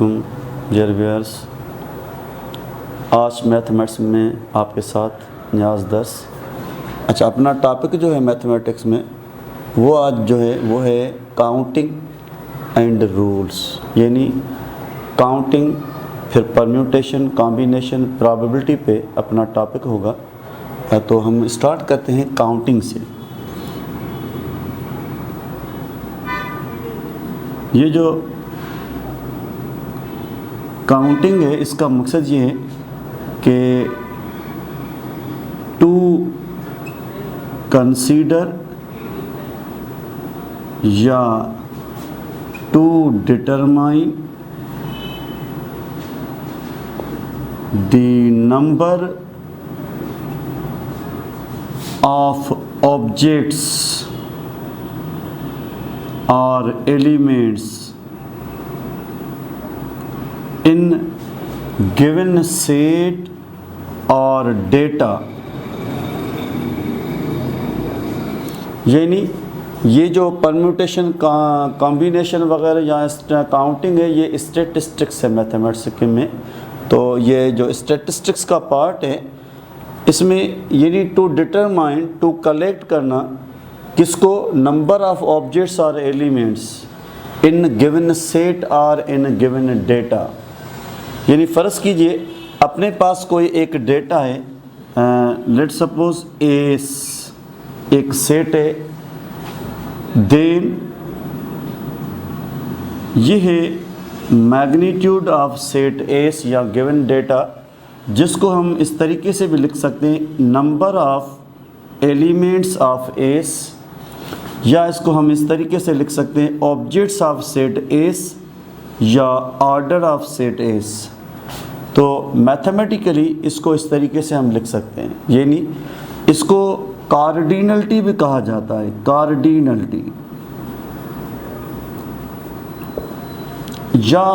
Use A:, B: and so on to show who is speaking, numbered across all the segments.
A: Dear viewers, आज mathematics में आपके साथ न्याज दर्स। अच्छा, अपना टॉपिक जो है मैथमेटिक्स में वो आज जो है वो है काउंटिंग एंड रूल्स, यानी काउंटिंग, फिर परम्यूटेशन, कॉम्बिनेशन, प्रोबेबिलिटी पे अपना टॉपिक होगा। तो हम स्टार्ट करते हैं काउंटिंग से। ये जो काउंटिंग है इसका मकसद ये है कि टू कंसीडर या to determine the number of objects और एलिमेंट्स in given set और डेटा, यानी ये जो परम्यूटेशन, कॉम्बिनेशन वगैरह या काउंटिंग है, ये स्टैटिस्टिक्स है मैथमेटिक्स में। तो ये जो स्टैटिस्टिक्स का पार्ट है इसमें यानी टू डिटरमाइन, टू कलेक्ट करना किसको, नंबर ऑफ ऑब्जेक्ट्स और एलिमेंट्स इन गिवन सेट और इन गिवन डेटा। यानी फ़र्ज़ कीजिए अपने पास कोई एक डेटा है, लेट सपोज एस एक सेट है, देन ये है मैग्नीट्यूड ऑफ सेट एस या गिवन डेटा, जिसको हम इस तरीके से भी लिख सकते हैं number of elements of S, या इसको हम इस तरीके से लिख सकते हैं ऑब्जेक्ट्स ऑफ सेट एस या ऑर्डर ऑफ सेट एस। तो मैथमेटिकली इसको इस तरीके से हम लिख सकते हैं, यानी इसको कार्डिनलिटी भी कहा जाता है, कार्डिनलिटी, या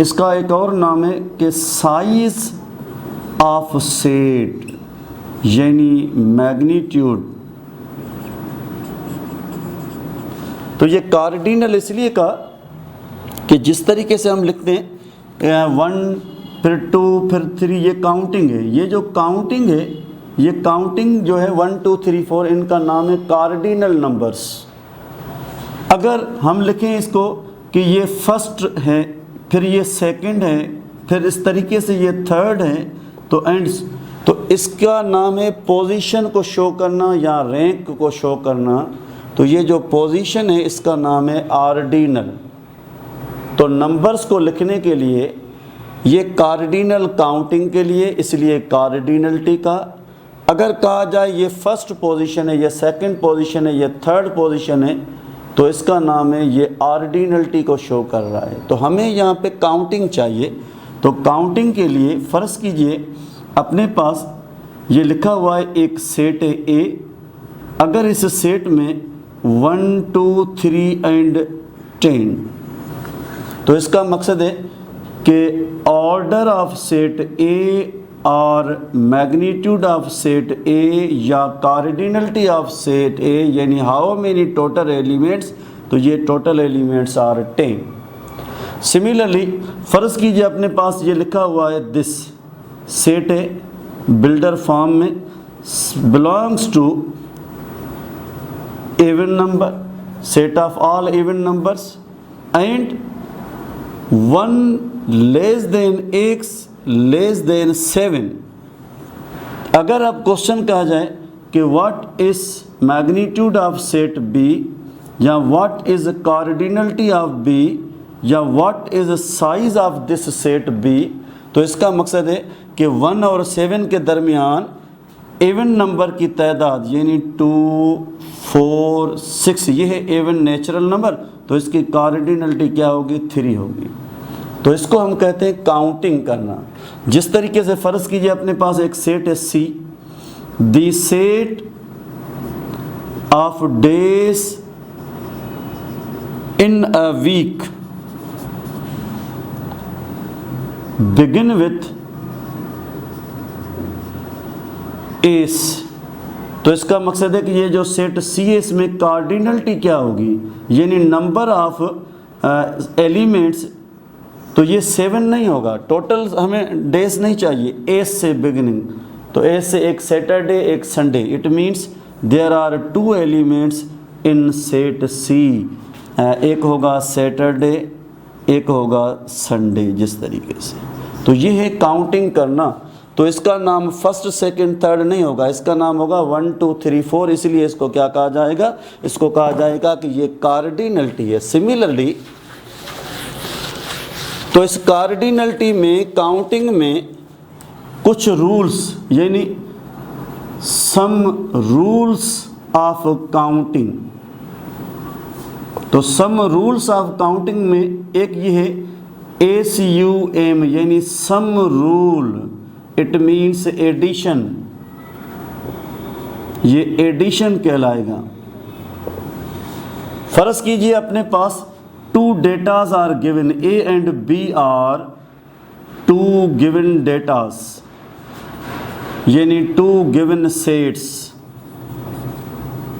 A: इसका एक और नाम है कि साइज ऑफ सेट, यानी मैग्नीट्यूड। तो ये कार्डिनल इसलिए कहा कि जिस तरीके से हम लिखते हैं 1 फिर 2 फिर 3, ये काउंटिंग है। ये जो काउंटिंग है, ये काउंटिंग जो है 1 2 3 4, इनका नाम है कार्डिनल नंबर्स। अगर हम लिखें इसको कि ये फर्स्ट है, फिर ये सेकंड है, फिर इस तरीके से ये थर्ड है, तो एंड्स, तो इसका नाम है पोजीशन को शो करना या रैंक को शो करना। तो ये जो पोजीशन है इसका नाम है ऑर्डिनल। तो नंबर्स को लिखने के लिए ये कार्डिनल, काउंटिंग के लिए इसलिए कार्डिनलिटी का। अगर कहा जाए ये फर्स्ट पोजीशन है, ये सेकंड पोजीशन है, ये थर्ड पोजीशन है, तो इसका नाम है ये ऑर्डिनलिटी को शो कर रहा है। तो हमें यहाँ पे काउंटिंग चाहिए। तो काउंटिंग के लिए फ़र्ज़ कीजिए अपने पास ये लिखा हुआ है एक सेट है ए। अगर इस सेट में 1 2 3 एंड 10, तो इसका मकसद है कि ऑर्डर ऑफ सेट ए और मैग्नीट्यूड ऑफ सेट ए या कार्डिनलिटी ऑफ सेट ए, यानी हाउ मेनी टोटल एलिमेंट्स, तो ये टोटल एलिमेंट्स आर 10। सिमिलरली फ़र्ज़ कीजिए अपने पास ये लिखा हुआ है दिस सेट है बिल्डर फॉर्म में, belongs to even number, set of all even numbers, and 1 less than x less than 7। अगर अब क्वेश्चन कहा जाए कि what is magnitude of set B, या what is cardinality of B, या what is size of this set B, तो इसका मकसद है कि 1 और 7 के दरमियान एवन नंबर की तादाद, यानी 2 4 6, ये है एवन नेचुरल नंबर, तो इसकी कार्डिनलिटी क्या होगी, 3 होगी। तो इसको हम कहते हैं काउंटिंग करना। जिस तरीके से फ़र्ज़ कीजिए अपने पास एक सेट है C, the set of days in a week begin with S. तो इसका मकसद है कि ये जो सेट सी है इसमें कार्डिनलिटी क्या होगी, यानी नंबर ऑफ एलिमेंट्स तो ये 7 नहीं होगा, टोटल हमें डेज नहीं चाहिए, ए से बिगिनिंग, तो ए से एक सैटरडे एक Sunday, it means there are 2 elements in set C, एक होगा सैटरडे एक होगा संडे, जिस तरीके से। तो ये है काउंटिंग करना। तो इसका नाम फर्स्ट सेकंड थर्ड नहीं होगा, इसका नाम होगा 1 2 3 4, इसलिए इसको क्या कहा जाएगा, इसको कहा जाएगा कि ये कार्डिनलिटी है। सिमिलरली तो इस कार्डिनलिटी में काउंटिंग में कुछ रूल्स, यानी सम रूल्स ऑफ काउंटिंग, तो सम रूल्स ऑफ काउंटिंग में एक ये है ACUM, यानी sum rule, it means addition, ये एडिशन कहलाएगा। फर्ज कीजिए अपने पास 2 datas are given, A and B are 2 given datas, यानी 2 गिवन सेट्स।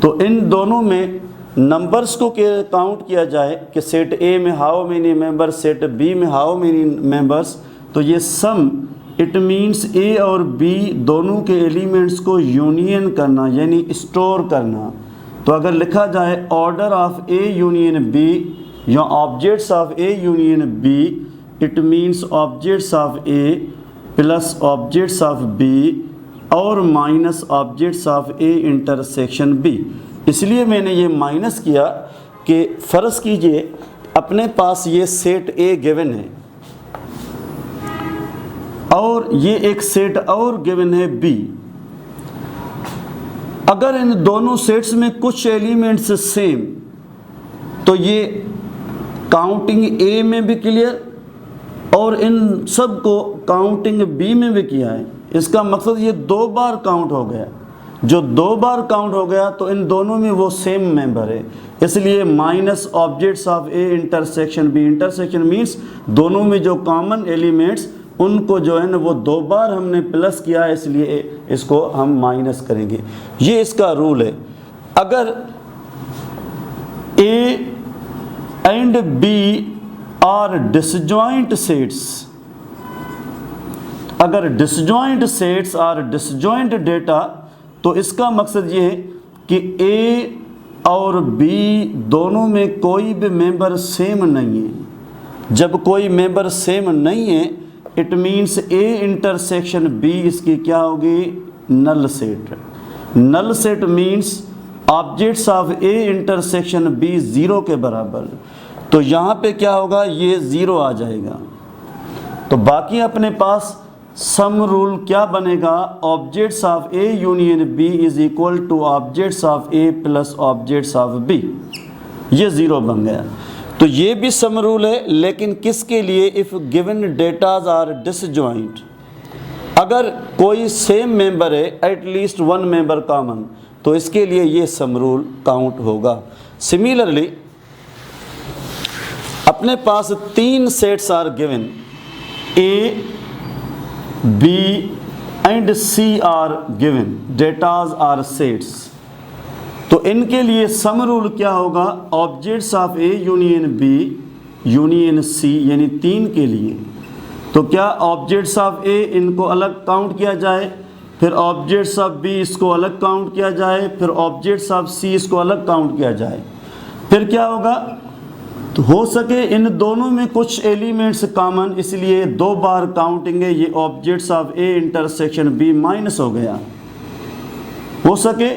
A: तो इन दोनों में नंबर्स को काउंट किया जाए कि सेट ए में how many members, set B में हाउ मेनी मेंबर्स, तो ये सम इट मीन्स ए और बी दोनों के एलिमेंट्स को यूनियन करना, यानी स्टोर करना। तो अगर लिखा जाए order of A union B या objects of A union B, it means objects of A plus objects of B और minus objects of A intersection B. इसलिए मैंने ये माइनस किया कि फ़र्ज़ कीजिए अपने पास ये सेट ए गिवन है और ये एक सेट और गिवन है बी। अगर इन दोनों सेट्स में कुछ एलिमेंट्स सेम, तो ये काउंटिंग ए में भी क्लियर और इन सब को काउंटिंग बी में भी किया है। इसका मकसद ये 2 बार काउंट हो गया, जो 2 बार काउंट हो गया तो इन दोनों में वो सेम मेंबर है, इसलिए minus objects of A intersection B. Intersection means दोनों में जो कॉमन एलिमेंट्स उनको जो है ना वो 2 बार हमने प्लस किया है, इसलिए इसको हम माइनस करेंगे। ये इसका रूल है। अगर A and B are disjoint sets, अगर disjoint sets are disjoint data, तो इसका मकसद ये है कि ए और बी दोनों में कोई भी मेंबर सेम नहीं है। जब कोई मेंबर सेम नहीं है, it means A intersection B इसकी क्या होगी, null set. Null set means objects of A intersection B 0 के बराबर। तो यहाँ पे क्या होगा, ये 0 आ जाएगा। तो बाकी अपने पास सम रूल क्या बनेगा, objects of A union B is equal to objects of A plus objects of B, ये 0 बन गया। तो ये भी सम रूल है, लेकिन किसके लिए, if given datas are disjoint. अगर कोई सेम मेंबर है, एटलीस्ट 1 मेंबर कॉमन, तो इसके लिए ये सम रूल काउंट होगा। सिमिलरली अपने पास 3 sets are given, A B and C are given, datas are sets. तो इनके लिए सम रूल क्या होगा, objects of A union B union C, यानी 3 के लिए। तो क्या ऑब्जेक्ट्स ऑफ ए इनको अलग काउंट किया जाए, फिर ऑब्जेक्ट्स ऑफ बी इसको अलग काउंट किया जाए, फिर ऑब्जेक्ट्स ऑफ सी इसको अलग काउंट किया जाए। फिर क्या होगा, तो हो सके इन दोनों में कुछ एलिमेंट्स कॉमन, इसलिए 2 बार काउंटिंग है। ये objects of A intersection B minus हो गया। हो सके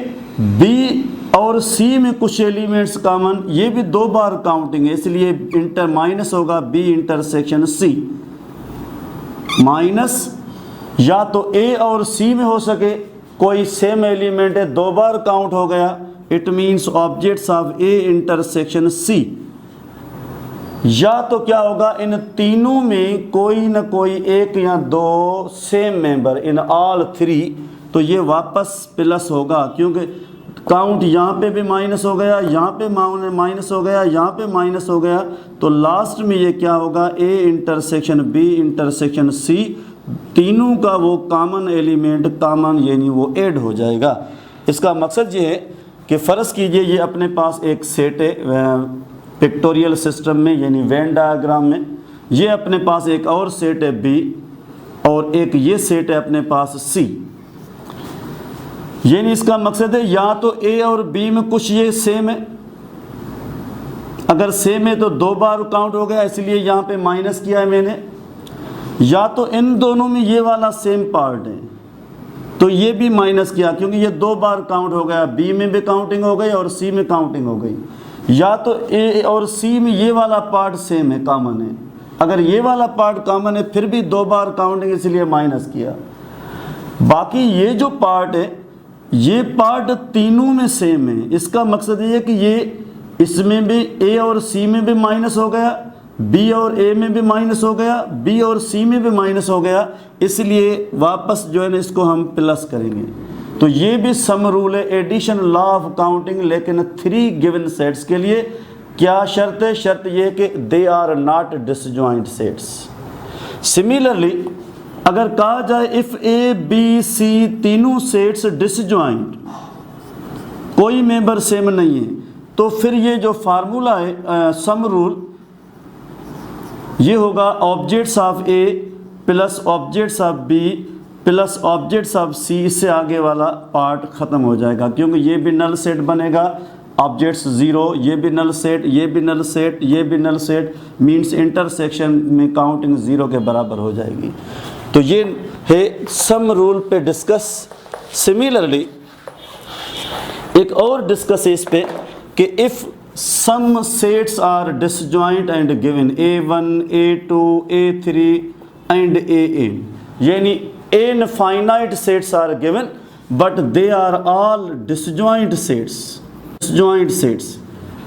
A: बी और सी में कुछ एलिमेंट्स कॉमन, ये भी 2 बार काउंटिंग है, इसलिए इंटर माइनस होगा बी इंटरसेक्शन सी माइनस। या तो ए और सी में हो सके कोई सेम एलिमेंट है, 2 बार काउंट हो गया, it means objects of A intersection C. या तो क्या होगा, इन तीनों में कोई ना कोई 1 या 2 सेम मेंबर, इन ऑल 3, तो ये वापस प्लस होगा, क्योंकि काउंट यहाँ पे भी माइनस हो गया, यहाँ पे माइनस हो गया, यहाँ पे माइनस हो गया। तो लास्ट में ये क्या होगा, A intersection B intersection C, तीनों का वो कॉमन एलिमेंट कॉमन, यानी वो ऐड हो जाएगा। इसका मकसद ये है कि फ़र्ज़ कीजिए ये अपने पास एक सेट है पिक्टोरियल सिस्टम में, यानी वेन डायग्राम में, ये अपने पास एक और सेट है बी, और एक ये सेट है अपने पास सी। यानी इसका मकसद है या तो ए और बी में कुछ ये सेम है, अगर सेम है तो 2 बार काउंट हो गया, इसलिए यहाँ पे माइनस किया है मैंने, या तो इन दोनों में ये वाला सेम पार्ट है तो ये भी माइनस किया, क्योंकि ये 2 बार काउंट हो गया, बी में भी काउंटिंग हो गई और सी में काउंटिंग हो गई। या तो ए और सी में ये वाला पार्ट सेम है, कॉमन है, अगर ये वाला पार्ट कॉमन है फिर भी 2 बार काउंटिंग, इसलिए माइनस किया। बाकी ये जो पार्ट है ये पार्ट तीनों में सेम है, इसका मकसद ये है कि ये इसमें भी ए और सी में भी माइनस हो गया, बी और ए में भी माइनस हो गया, बी और सी में भी माइनस हो गया, इसलिए वापस जो है ना इसको हम प्लस करेंगे। तो ये भी सम रूल है, एडिशन लॉ ऑफ काउंटिंग, लेकिन 3 गिवन सेट्स के लिए। क्या शर्त है? शर्त ये कि they are not disjoint sets. Similarly अगर कहा जाए इफ ए बी सी तीनों सेट्स डिसजॉइंट, कोई मेंबर सेम नहीं है, तो फिर ये जो फार्मूला है सम रूल, ये होगा objects of A plus objects of B plus objects of C. इससे आगे वाला पार्ट ख़त्म हो जाएगा, क्योंकि ये भी नल सेट बनेगा, ऑब्जेक्ट्स 0, ये भी नल सेट, ये भी नल सेट, ये भी नल सेट, मीन्स इंटरसेक्शन में काउंटिंग 0 के बराबर हो जाएगी। तो ये है सम रूल पे डिस्कस। सिमिलरली एक और डिस्कस है इस पे कि if some sets are disjoint and given A1, A2, A3 and AN, यानी n finite sets are given but they are all disjoint sets.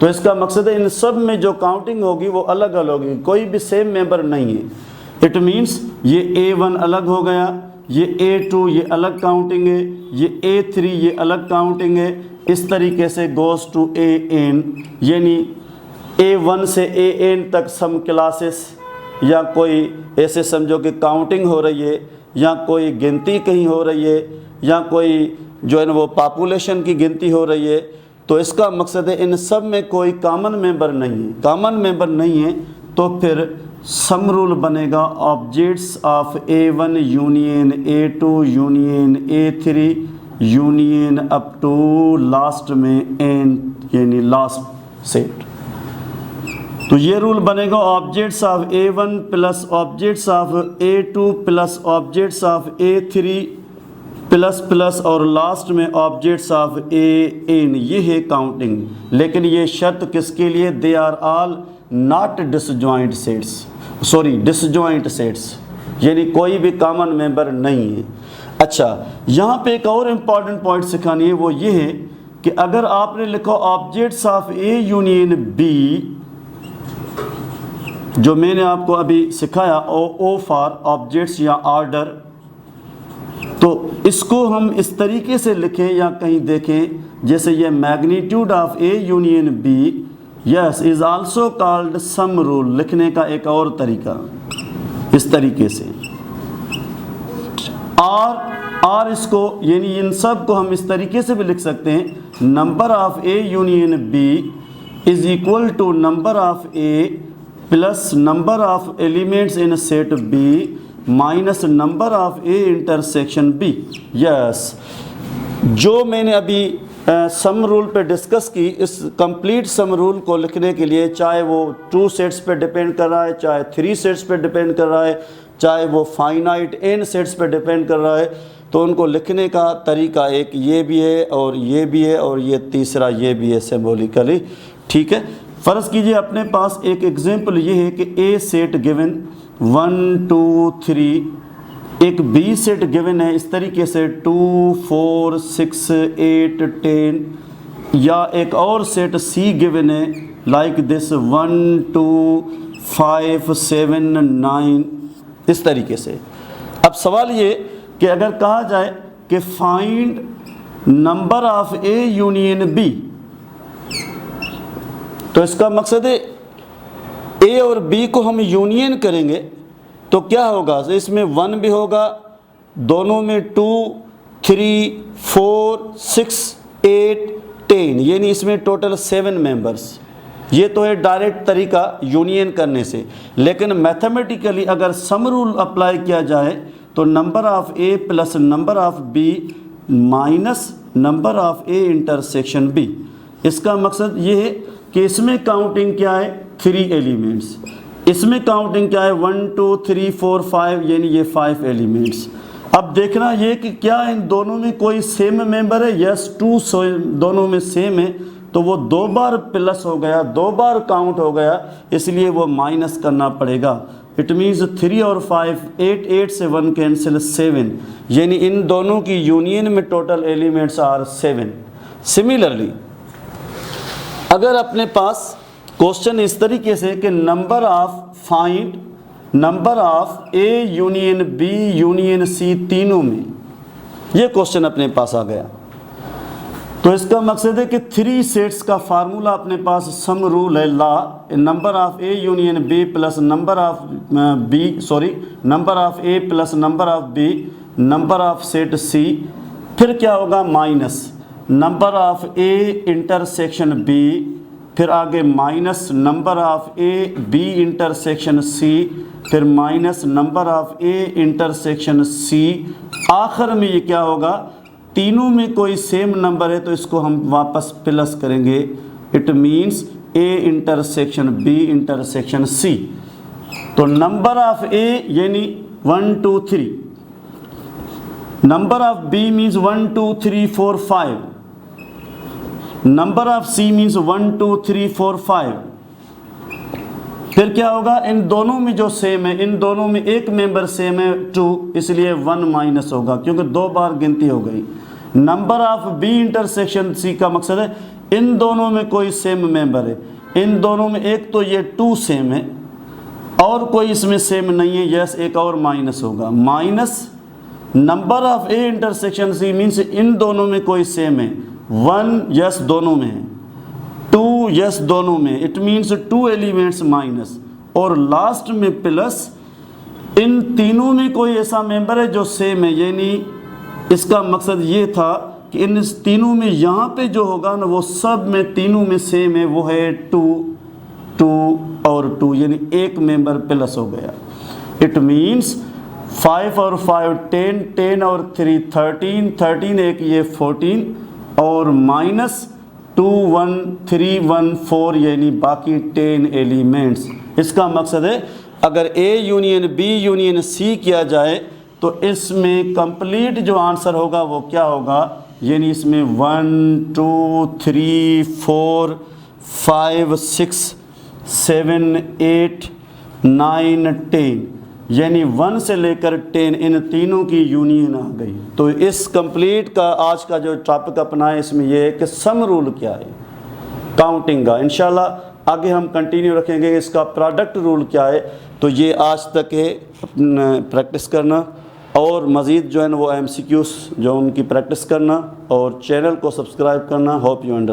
A: तो इसका मकसद है इन सब में जो काउंटिंग होगी वो अलग अलग होगी, कोई भी सेम मेंबर नहीं है। इट मीन्स ये A1 अलग हो गया, ये A2 ये अलग काउंटिंग है, ये A3 ये अलग काउंटिंग है, इस तरीके से गोज़ टू AN, यानी A1 से AN तक सम क्लासेस, या कोई ऐसे समझो कि काउंटिंग हो रही है, या कोई गिनती कहीं हो रही है, या कोई जो है ना वो पॉपुलेशन की गिनती हो रही है। तो इसका मकसद है इन सब में कोई कॉमन मेंबर नहीं है। कॉमन मेंबर नहीं है तो फिर सम रूल बनेगा objects of A1 union A2 union A3 union up to last में N, यानी लास्ट सेट। तो ये रूल बनेगा objects of A1 plus objects of A2 plus objects of A3 plus plus और लास्ट में objects of AN। ये है counting, लेकिन ये शर्त किसके लिए? They are all not disjoint sets, sorry disjoint sets, यानी कोई भी कॉमन मेंबर नहीं है। अच्छा, यहाँ पे एक और इम्पॉर्टेंट पॉइंट सिखानी है, वो ये है कि अगर आपने लिखा objects of A union B, जो मैंने आपको अभी सिखाया O फॉर ऑब्जेक्ट्स या ऑर्डर, तो इसको हम इस तरीके से लिखें या कहीं देखें जैसे ये magnitude of A union B yes is also called sum rule. लिखने का एक और तरीका इस तरीके से, और इसको यानी इन सब को हम इस तरीके से भी लिख सकते हैं, number of A union B is equal to number of A plus number of elements in set B minus number of A intersection B। Yes, जो मैंने अभी सम रूल पे डिस्कस की, इस कंप्लीट सम रूल को लिखने के लिए चाहे वो 2 सेट्स पे डिपेंड कर रहा है, चाहे 3 सेट्स पे डिपेंड कर रहा है, चाहे वो फाइनाइट n सेट्स पे डिपेंड कर रहा है, तो उनको लिखने का तरीका एक ये भी है और ये भी है और ये तीसरा ये भी है सिंबॉलिकली। ठीक है, फ़र्ज़ कीजिए अपने पास एक एग्जांपल ये है कि A सेट गिवन 1 2 3, एक B सेट गिवन है इस तरीके से 2 4 6 8 10, या एक और सेट C गिवन है लाइक दिस 1 2 5 7 9, इस तरीके से। अब सवाल ये कि अगर कहा जाए कि find number of A union B, तो इसका मकसद है A और B को हम यूनियन करेंगे तो क्या होगा? तो इसमें 1 भी होगा, दोनों में 2 3 4 6 8 10, यानी इसमें टोटल 7 मेंबर्स। ये तो है डायरेक्ट तरीका यूनियन करने से, लेकिन मैथमेटिकली अगर सम रूल अप्लाई किया जाए तो number of A plus number of B minus number of A intersection B. इसका मकसद ये है कि इसमें काउंटिंग क्या है 3 एलिमेंट्स, इसमें काउंटिंग क्या है 1 2 3 4 5 यानी ये 5 एलिमेंट्स। अब देखना ये कि क्या इन दोनों में कोई सेम मेंबर है, यस 2 दोनों में सेम है तो वो 2 बार प्लस हो गया, 2 बार काउंट हो गया, इसलिए वो माइनस करना पड़ेगा। इट मीन्स 3 और 5 8 8 से 1 कैंसिल 7, यानी इन दोनों की यूनियन में टोटल एलिमेंट्स आर 7। सिमिलरली अगर अपने पास क्वेश्चन इस तरीके से कि number of find number of A union B union C तीनों में, ये क्वेश्चन अपने पास आ गया तो इसका मकसद है कि 3 सेट्स का फार्मूला अपने पास सम रूल है ला, number of A union B plus number of number of A plus number of B number of set C, फिर क्या होगा minus number of A intersection B, फिर आगे minus number of A B intersection C, फिर minus number of A intersection C, आखिर में ये क्या होगा तीनों में कोई सेम नंबर है तो इसको हम वापस प्लस करेंगे। It means A intersection B intersection C. तो नंबर ऑफ ए यानी 1 2 3, number of B means 1 2 3 4 5, number of C means 1 2 3 4 5। फिर क्या होगा इन दोनों में जो सेम है, इन दोनों में एक मेंबर सेम है 2, इसलिए 1 माइनस होगा क्योंकि 2 बार गिनती हो गई। Number of B intersection C का मकसद है इन दोनों में कोई सेम मेंबर है, इन दोनों में एक तो ये 2 सेम है और कोई इसमें सेम नहीं है, यस एक और माइनस होगा, minus number of A intersection C means इन दोनों में कोई सेम है, 1 यस दोनों में है, 2 यस दोनों में, इट मीन्स 2 एलिमेंट्स माइनस, और लास्ट में प्लस इन तीनों में कोई ऐसा मेंबर है जो सेम है। यानी इसका मकसद ये था कि इन तीनों में यहाँ पे जो होगा ना वो सब में तीनों में सेम है, वो है 2 2 और 2, यानी एक मेंबर प्लस हो गया। इट मीन्स 5 और 5 10, 10 और 3 13, 13 एक ये 14 और माइनस 2 1 3 1 4 यानी बाकी 10 एलिमेंट्स। इसका मकसद है अगर A union B union C किया जाए तो इसमें कंप्लीट जो आंसर होगा वो क्या होगा, यानी इसमें 1 2 3 4 5 6 7 8 9 10, यानी 1 से लेकर 10 इन तीनों की यूनियन आ गई। तो इस कंप्लीट का आज का जो टॉपिक अपना है इसमें यह है कि सम रूल क्या है काउंटिंग का। इंशाल्लाह आगे हम कंटिन्यू रखेंगे इसका प्रोडक्ट रूल क्या है। तो ये आज तक है प्रैक्टिस करना और मज़ीद जो है ना वो MCQs जो उनकी प्रैक्टिस करना और चैनल को सब्सक्राइब करना। Hope you understand.